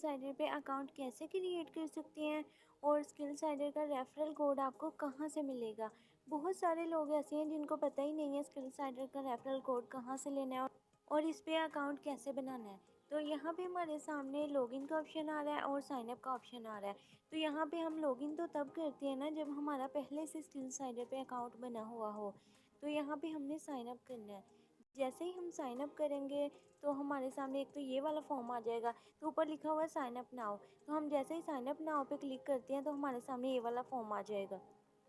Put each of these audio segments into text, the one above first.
Cider पे account कैसे create कर सकते हैं और स्किल साइडर का रेफरल कोड आपको कहाँ से मिलेगा। बहुत सारे लोग ऐसे हैं जिनको पता ही नहीं है स्किल साइडर का रेफरल कोड कहाँ से लेना है और इस पे अकाउंट कैसे बनाना है। तो यहाँ पे हमारे सामने लॉगिन का ऑप्शन आ रहा है और साइनअप का ऑप्शन आ रहा है। तो यहाँ पे हम लॉगिन तो तब करते हैं ना जब हमारा पहले से स्किल साइडर पे अकाउंट बना हुआ हो। तो यहाँ पे हमने साइनअप करना है। जैसे ही हम साइन अप करेंगे तो हमारे सामने एक तो ये वाला फॉर्म आ जाएगा। तो ऊपर लिखा हुआ है साइन अप नाउ। तो हम जैसे ही साइन अप नाउ पे क्लिक करते हैं तो हमारे सामने ये वाला फॉर्म आ जाएगा।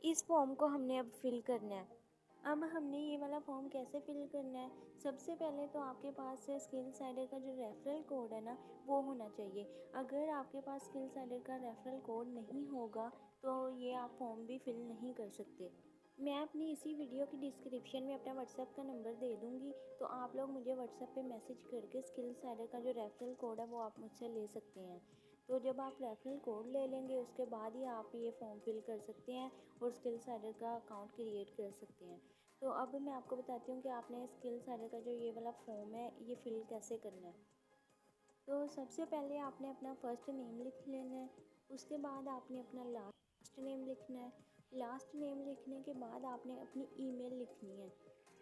इस फॉर्म को हमने अब फिल करना है। अब हमने ये वाला फॉर्म कैसे फिल करना है, सबसे पहले तो आपके पास स्किल साइडर का जो रेफरल कोड है ना वो होना चाहिए। अगर आपके पास स्किल साइडर का रेफरल कोड नहीं होगा तो ये आप फॉर्म भी फिल नहीं कर सकते। मैं अपनी इसी वीडियो की डिस्क्रिप्शन में अपना व्हाट्सएप का नंबर दे दूँगी। तो आप लोग मुझे व्हाट्सएप पे मैसेज करके स्किल साइडर का जो रेफरल कोड है वो आप मुझसे ले सकते हैं। तो जब आप रेफरल कोड ले लेंगे उसके बाद ही आप ये फॉर्म फिल कर सकते हैं और स्किल साइडर का अकाउंट क्रिएट कर सकते हैं। तो अब मैं आपको बताती हूँ कि आपने स्किल साइडर का जो ये वाला फॉर्म है ये फिल कैसे करना है। तो सबसे पहले आपने अपना फ़र्स्ट नेम लिख लेना है। उसके बाद आपने अपना लास्ट नेम लिखना है। लास्ट नेम लिखने के बाद आपने अपनी ईमेल लिखनी है।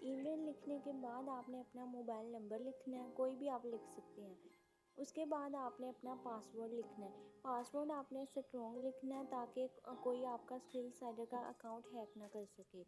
ईमेल लिखने के बाद आपने अपना मोबाइल नंबर लिखना है, कोई भी आप लिख सकते हैं। उसके बाद आपने अपना पासवर्ड लिखना है। पासवर्ड आपने स्ट्रॉन्ग लिखना है ताकि कोई आपका स्किल साइडर का अकाउंट हैक ना कर सके।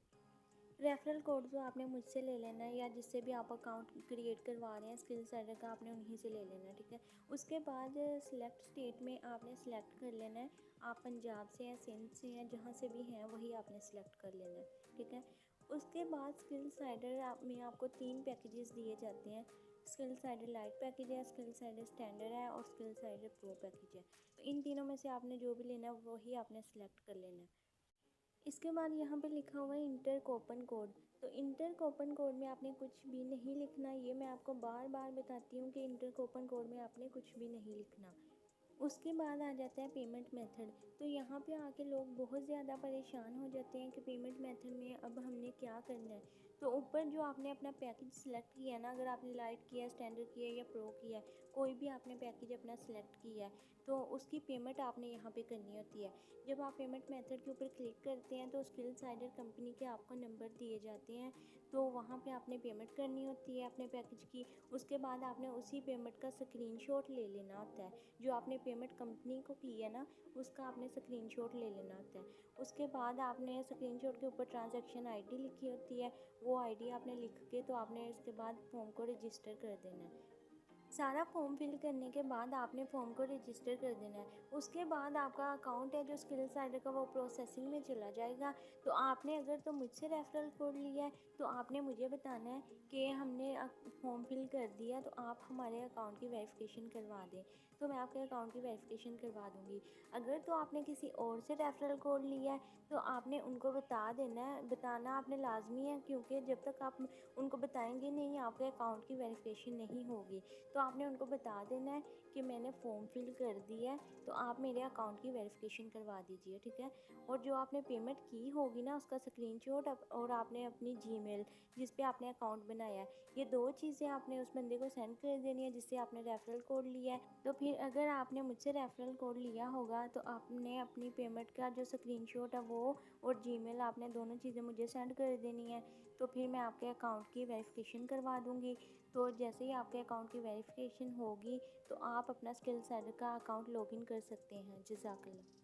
रेफरल कोड जो आपने मुझसे ले लेना है या जिससे भी आप अकाउंट क्रिएट करवा रहे हैं स्किल साइडर का, आपने उन्हीं से ले लेना है, ठीक है। उसके बाद सिलेक्ट स्टेट में आपने सेलेक्ट कर लेना है आप पंजाब से हैं, सिंध से हैं, जहाँ से भी हैं वही आपने सेलेक्ट कर लेना है, ठीक है। उसके बाद स्किल साइडर में आपको 3 पैकेजेस दिए जाते हैं। स्किल साइडर लाइट पैकेज है, स्किल साइडर स्टैंडर्ड है और स्किल साइडर प्रो पैकेज है। तो इन तीनों में से आपने जो भी लेना है वही आपने सेलेक्ट कर लेना है। इसके बाद यहाँ पे लिखा हुआ है इंटर कूपन कोड। तो इंटर कूपन कोड में आपने कुछ भी नहीं लिखना। ये मैं आपको बार बार बताती हूँ कि इंटर कूपन कोड में आपने कुछ भी नहीं लिखना। उसके बाद आ जाता है पेमेंट मेथड। तो यहाँ पे आके लोग बहुत ज़्यादा परेशान हो जाते हैं कि पेमेंट मेथड में अब हमने क्या करना है। तो ऊपर जो आपने अपना पैकेज सेलेक्ट किया है ना, अगर आपने लाइट किया, स्टैंडर्ड किया या प्रो किया है, कोई भी आपने पैकेज अपना सेलेक्ट किया है तो उसकी पेमेंट आपने यहाँ पे करनी होती है। जब आप पेमेंट मेथड के ऊपर क्लिक करते हैं तो स्किल साइडर कंपनी के आपको नंबर दिए जाते हैं। तो वहाँ पे आपने पेमेंट करनी होती है अपने पैकेज की। उसके बाद आपने उसी पेमेंट का स्क्रीनशॉट ले लेना होता है। जो आपने पेमेंट कंपनी को की है ना उसका आपने स्क्रीनशॉट ले लेना होता है। उसके बाद आपने स्क्रीनशॉट के ऊपर ट्रांजैक्शन आईडी लिखी होती है, वो आईडी आपने लिख के तो आपने इसके बाद फॉर्म को रजिस्टर कर देना है। सारा फॉर्म फिल करने के बाद आपने फॉर्म को रजिस्टर कर देना है। उसके बाद आपका अकाउंट है जो स्किल साइडर का वो प्रोसेसिंग में चला जाएगा। तो आपने अगर तो मुझसे रेफरल कोड लिया है तो आपने मुझे बताना है कि हमने फॉर्म फिल कर दिया तो आप हमारे अकाउंट की वेरिफिकेशन करवा दें। तो मैं आपके अकाउंट की वेरिफिकेशन करवा दूँगी। अगर तो आपने किसी और से रेफरल कोड लिया है तो आपने उनको बता देना है, बताना आपने लाजमी है, क्योंकि जब तक आप उनको बताएंगे नहीं आपके अकाउंट की वेरिफिकेशन नहीं होगी। तो आपने उनको बता देना है कि मैंने फॉर्म फिल कर दिया है तो आप मेरे अकाउंट की वेरिफिकेशन करवा दीजिए, ठीक है। और जो आपने पेमेंट की होगी ना उसका स्क्रीनशॉट और आपने अपनी जीमेल जिस पे आपने अकाउंट बनाया है ये 2 चीज़ें आपने उस बंदे को सेंड कर देनी है जिससे आपने रेफरल कोड लिया है। तो फिर अगर आपने मुझसे रेफरल कोड लिया होगा तो आपने अपनी पेमेंट का जो स्क्रीनशॉट है वो और जीमेल आपने दोनों चीज़ें मुझे सेंड कर देनी है। तो फिर मैं आपके अकाउंट की वेरिफिकेशन करवा दूँगी। तो जैसे ही आपके अकाउंट की वेरिफिकेशन होगी तो आप अपना स्किल साइडर का अकाउंट लॉगिन कर सकते हैं। जज़ाकल्लाह।